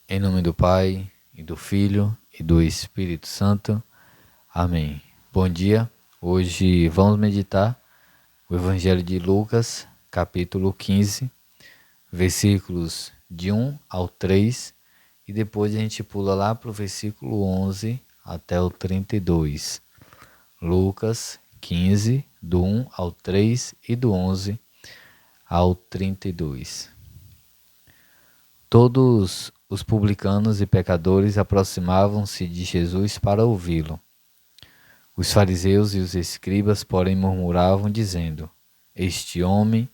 Em nome do Pai, e do Filho, e do Espírito Santo. Amém. Bom dia. Hoje vamos meditar o Evangelho de Lucas, capítulo 15, versículos de 1 ao 3, e depois a gente pula lá para o versículo 11 até o 32. Lucas 15, do 1 ao 3 e do 11 ao 32. Todos os publicanos e pecadores aproximavam-se de Jesus para ouvi-lo. Os fariseus e os escribas, porém, murmuravam, dizendo: Este homem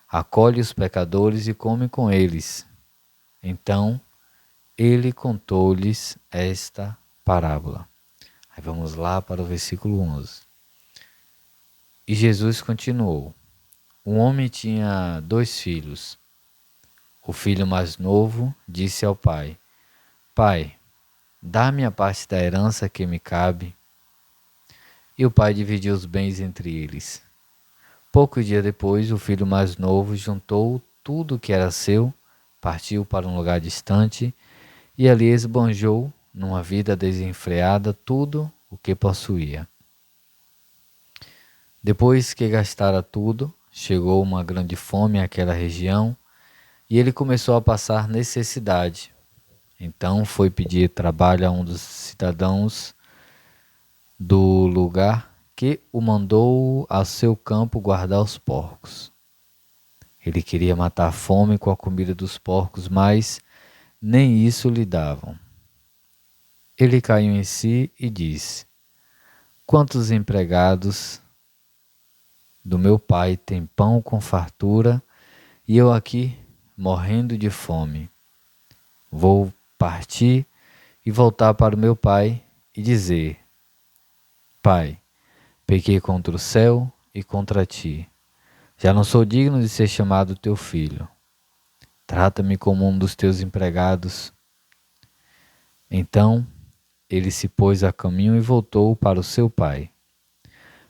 acolhe os pecadores e come com eles. Então, ele contou-lhes esta parábola. Aí vamos lá para o versículo 11. E Jesus continuou: Um homem tinha 2 filhos. O filho mais novo disse ao pai: Pai, dá-me a parte da herança que me cabe. E o pai dividiu os bens entre eles. Poucos dias depois, o filho mais novo juntou tudo o que era seu, partiu para um lugar distante e ali esbanjou, numa vida desenfreada, tudo o que possuía. Depois que gastara tudo, chegou uma grande fome àquela região e ele começou a passar necessidade. Então foi pedir trabalho a um dos cidadãos do lugar, que o mandou ao seu campo guardar os porcos. Ele queria matar a fome com a comida dos porcos, mas nem isso lhe davam. Ele caiu em si e disse: Quantos empregados do meu pai têm pão com fartura e eu aqui morrendo de fome? Vou partir e voltar para o meu pai e dizer: Pai, pequei contra o céu e contra ti. Já não sou digno de ser chamado teu filho. Trata-me como um dos teus empregados. Então ele se pôs a caminho e voltou para o seu pai.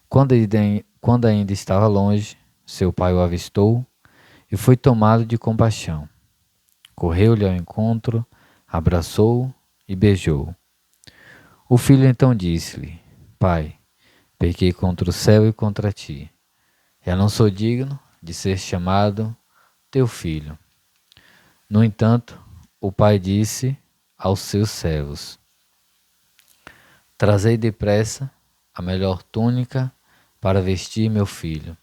Quando ainda estava longe, seu pai o avistou e foi tomado de compaixão. Correu-lhe ao encontro, abraçou-o e beijou. O filho então disse-lhe: Pai, pequei contra o céu e contra ti. Já não sou digno de ser chamado teu filho. No entanto, o pai disse aos seus servos: Trazei depressa a melhor túnica para vestir meu filho.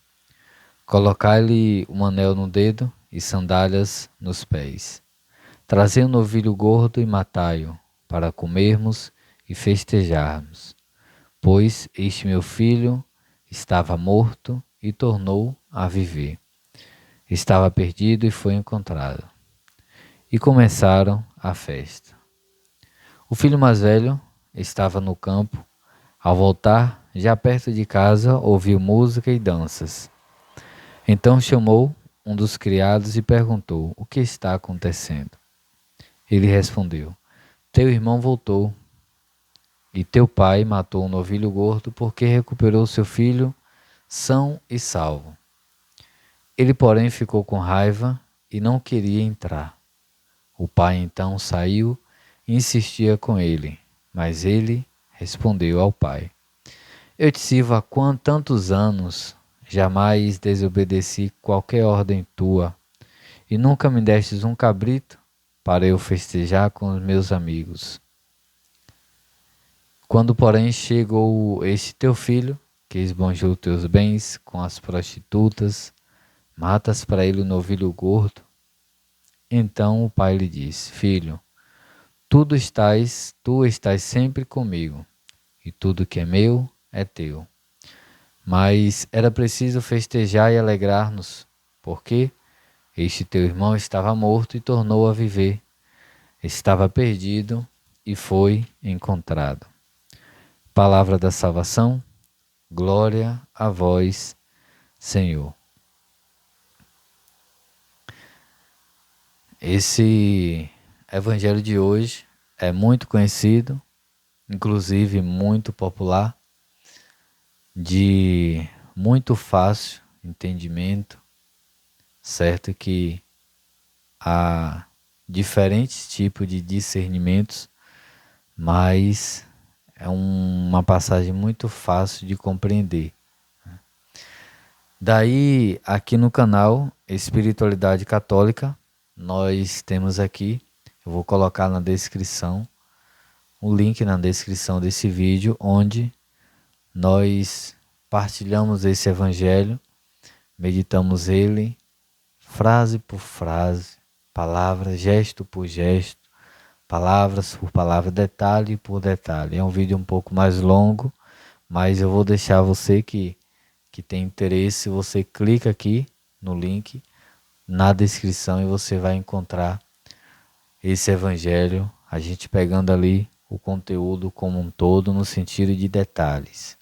Colocai-lhe um anel no dedo e sandálias nos pés. Trazei um novilho gordo e matai-o, para comermos e festejarmos. Pois este meu filho estava morto e tornou a viver. Estava perdido e foi encontrado. E começaram a festa. O filho mais velho estava no campo. Ao voltar, já perto de casa, ouviu música e danças. Então chamou um dos criados e perguntou: O que está acontecendo? Ele respondeu: Teu irmão voltou, e teu pai matou um novilho gordo porque recuperou seu filho são e salvo. Ele, porém, ficou com raiva e não queria entrar. O pai então saiu e insistia com ele, mas ele respondeu ao pai: Eu te sirvo há tantos anos, jamais desobedeci qualquer ordem tua, e nunca me destes um cabrito para eu festejar com os meus amigos. Quando, porém, chegou este teu filho, que esbanjou teus bens com as prostitutas, matas para ele o novilho gordo. Então o pai lhe disse: Filho, tu estás sempre comigo, e tudo que é meu é teu. Mas era preciso festejar e alegrar-nos, porque este teu irmão estava morto e tornou a viver, estava perdido e foi encontrado. Palavra da salvação, glória a vós, Senhor. Esse evangelho de hoje é muito conhecido, inclusive muito popular, de muito fácil entendimento, certo que a diferentes tipos de discernimentos, mas é uma passagem muito fácil de compreender. Daí, aqui no canal Espiritualidade Católica, nós temos aqui, eu vou colocar na descrição, o link na descrição desse vídeo, onde nós partilhamos esse evangelho, meditamos ele, frase por frase, palavra, gesto por gesto, palavras por palavra, detalhe por detalhe. É um vídeo um pouco mais longo, mas eu vou deixar você que tem interesse, você clica aqui no link na descrição e você vai encontrar esse evangelho, a gente pegando ali o conteúdo como um todo no sentido de detalhes.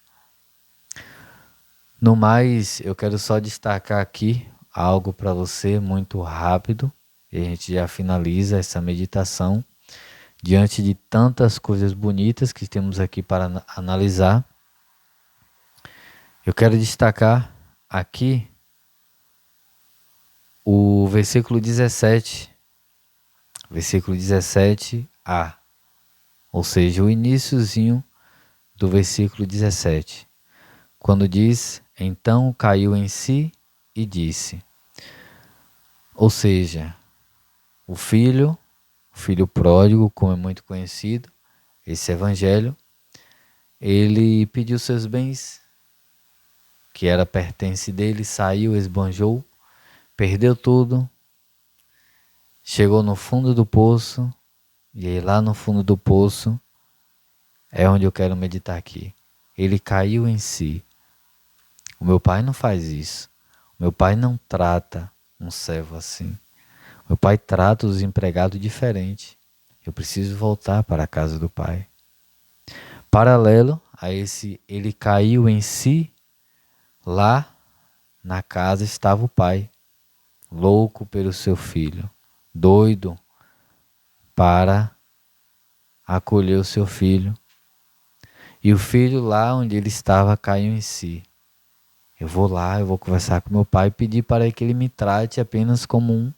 No mais, eu quero só destacar aqui algo para você muito rápido, e a gente já finaliza essa meditação. Diante de tantas coisas bonitas que temos aqui para analisar, eu quero destacar aqui o versículo 17, versículo 17a, ou seja, o iniciozinho do versículo 17, quando diz, então caiu em si e disse, ou seja, o filho pródigo, como é muito conhecido, esse evangelho, ele pediu seus bens, que era pertence dele, saiu, esbanjou, perdeu tudo, chegou no fundo do poço, e aí lá no fundo do poço é onde eu quero meditar aqui. Ele caiu em si. O meu pai não faz isso. O meu pai não trata um servo assim. O meu pai trata os empregados diferente. Eu preciso voltar para a casa do pai. Paralelo a esse, ele caiu em si, lá na casa estava o pai, louco pelo seu filho, doido para acolher o seu filho. E o filho lá onde ele estava caiu em si. Eu vou lá, eu vou conversar com meu pai e pedir para que ele me trate apenas como um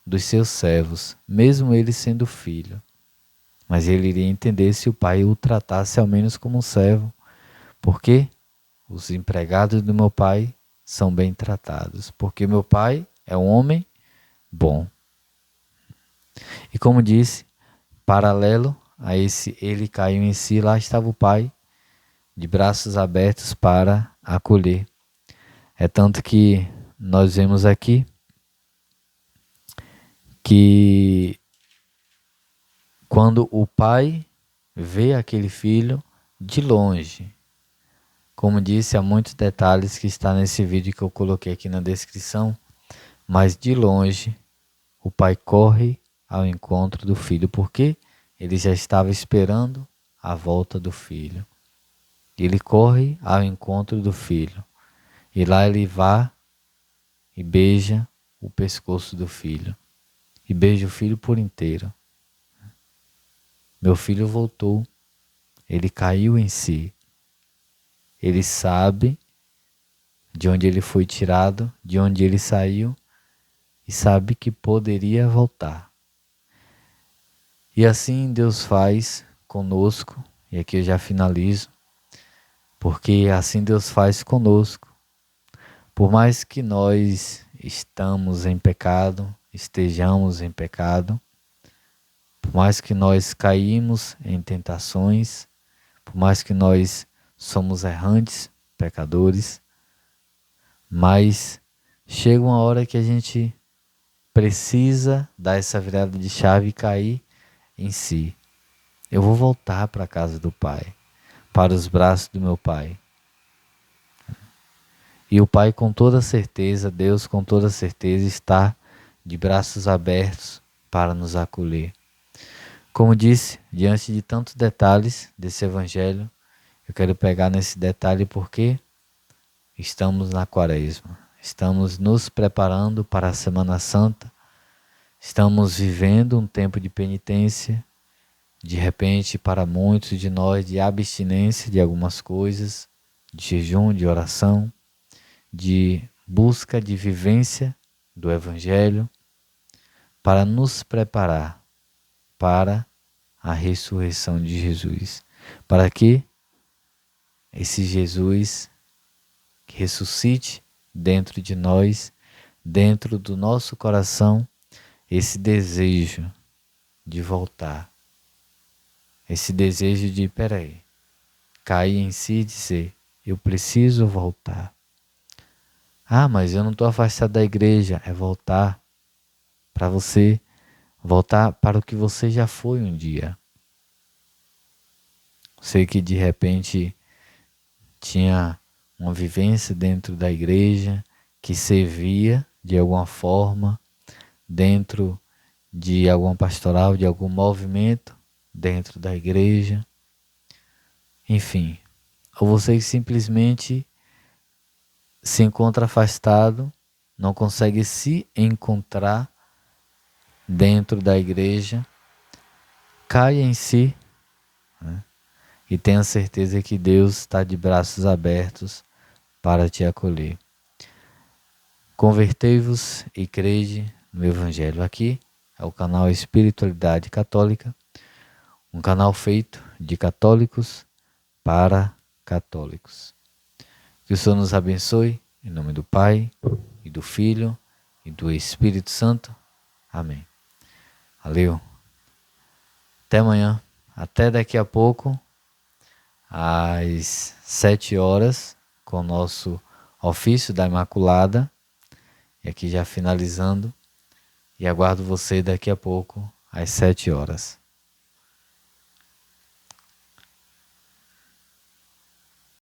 dos seus servos, mesmo ele sendo filho. Mas ele iria entender se o pai o tratasse ao menos como um servo, porque os empregados do meu pai são bem tratados, porque meu pai é um homem bom. E como disse, paralelo a esse ele caiu em si, lá estava o pai, de braços abertos para acolher. É tanto que nós vemos aqui que quando o pai vê aquele filho de longe, como disse, há muitos detalhes que está nesse vídeo que eu coloquei aqui na descrição, mas de longe o pai corre ao encontro do filho, porque ele já estava esperando a volta do filho. Ele corre ao encontro do filho, e lá ele vai e beija o pescoço do filho, e beija o filho por inteiro. Meu filho voltou, ele caiu em si. Ele sabe de onde ele foi tirado, de onde ele saiu, e sabe que poderia voltar. E assim Deus faz conosco, e aqui eu já finalizo, porque assim Deus faz conosco. Por mais que nós estejamos em pecado, por mais que nós caímos em tentações, por mais que nós somos errantes, pecadores, mas chega uma hora que a gente precisa dar essa virada de chave e cair em si. Eu vou voltar para a casa do Pai, para os braços do meu Pai. E o Pai com toda certeza, Deus com toda certeza está de braços abertos para nos acolher. Como disse, diante de tantos detalhes desse evangelho, eu quero pegar nesse detalhe porque estamos na Quaresma, estamos nos preparando para a Semana Santa, estamos vivendo um tempo de penitência, de repente para muitos de nós de abstinência de algumas coisas, de jejum, de oração, de busca de vivência do Evangelho, para nos preparar para a ressurreição de Jesus. Para que esse Jesus ressuscite dentro de nós, dentro do nosso coração, esse desejo de voltar. Esse desejo de, peraí, cair em si e dizer, eu preciso voltar. Ah, mas eu não estou afastado da igreja. É voltar para você, voltar para o que você já foi um dia. Sei que de repente tinha uma vivência dentro da igreja, que servia de alguma forma, dentro de alguma pastoral, de algum movimento dentro da igreja. Enfim, ou você simplesmente se encontra afastado, não consegue se encontrar dentro da igreja, caia em si, né? E tenha certeza que Deus está de braços abertos para te acolher. Convertei-vos e crede no Evangelho. Aqui é o canal Espiritualidade Católica, um canal feito de católicos para católicos. Que o Senhor nos abençoe, em nome do Pai, e do Filho, e do Espírito Santo. Amém. Valeu. Até amanhã. Até daqui a pouco, às 7 horas, com o nosso ofício da Imaculada. E aqui já finalizando. E aguardo você daqui a pouco, às 7 horas.